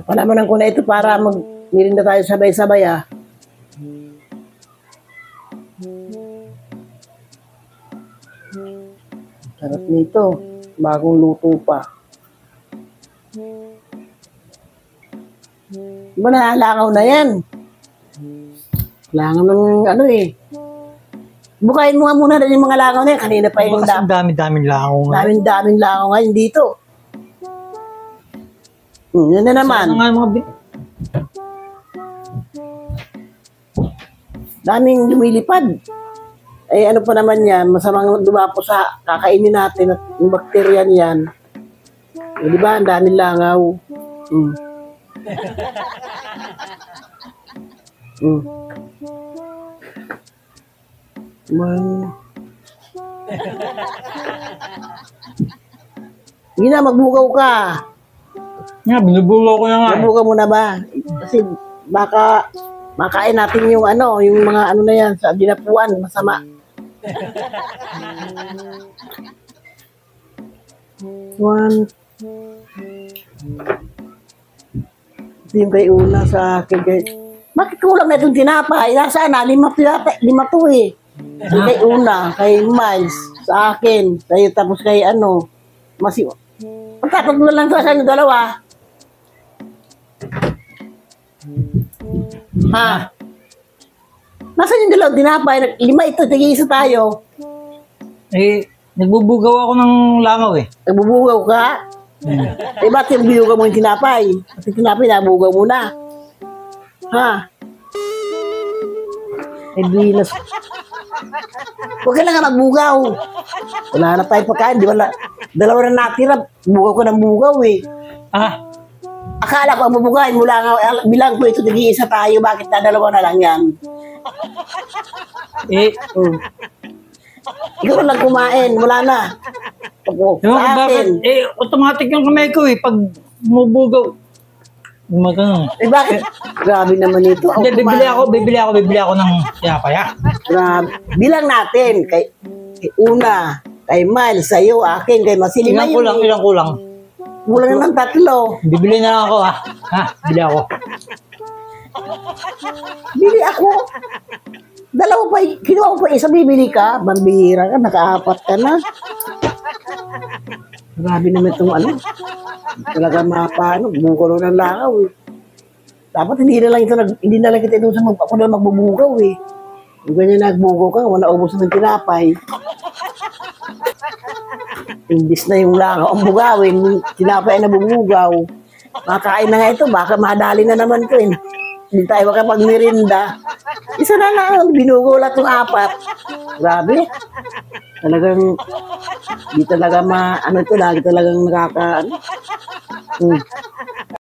Palamanan ko na ito para magmirinda tayo sabay-sabay ah. Sarap nito. Bagong luto pa. Diba nalalangaw na yan? Langaw ng ano eh. Bukayin mo nga muna rin yung mga langaw na yan. Kanina pa yung Ang dami-daming langaw nga. daming langaw ngayon dito. Yun na naman. Saan nga yung mga Daming lumilipad. Eh ano pa naman yan, masamang dumapo sa kakainin natin at yung bakterya niyan. Eh, di ba, ang daming langaw. Mm. Mm. Man. Hindi na, magbugaw ka. nga, binubulo ko na nga. Magbugaw mo na ba? Kasi baka makain natin yung ano, yung mga ano na yan sa dinapuan, masama. One. Ito yung kay una sa akin. Bakit kulang na itong tinapay? Nasaan na? Lima to eh. Yung kay una, kay Miles, sa akin. Sa'yo, tapos kay ano. Pagkatapos mo lang sa yung dalawa. Ha? Nasaan yung dalawang tinapay? Lima ito, tig-isa tayo. Eh, nagbubugaw ako ng langaw eh. Nagbubugaw ka? Eh, ba't yung binugaw mo yung tinapay? Kasi tinapay, nabugaw mo na. Ha? Eh, bilas. Huwag ka na nga magbugaw. Wala na tayong pagkain. Di ba dalawa na natira. Bugaw ko ng bugaw eh. Ah, Akala ko ang bubugayin mula nga, bilang ko ito, nag-iisa tayo. Bakit na dalawa na lang yan? eh, Ikaw lang kumain. Wala na. Opo, ewan ko sa bakit, akin. automatic yung kamay ko eh, pag bumubugaw. Magano. Eh bakit? Grabe naman ito. Hindi, bibili ako ng tinapaya. Grabe. Bilang natin. Kay una, kay Miles, sa'yo, akin, kay Masili. Ilang kulang. Kulang naman tatlo. Bibili na ako ha. Ha, bili ako. Bili ako. Dalawa pa, kinuha ko pa isa, bibili ka. Bambihira ka, nakaapat ka na. Grabe naman itong ano. Talaga mapaano, bumugaw ng langaw eh. Dapat hindi na lang kita ito sa ako na magbubugaw eh. Kung ganyan nagbugaw ka, wala ubos ng tinapay. Imbis na yung langaw ang bugawin, tinapay na bumugaw. Makain na nga ito, baka madali na naman ito eh. Hindi tayo makapagmerinda. Isa na lang, binugaw lang itong apat. Grabe. Talagang, di talaga ano ito, lagi talagang nakaka, ano.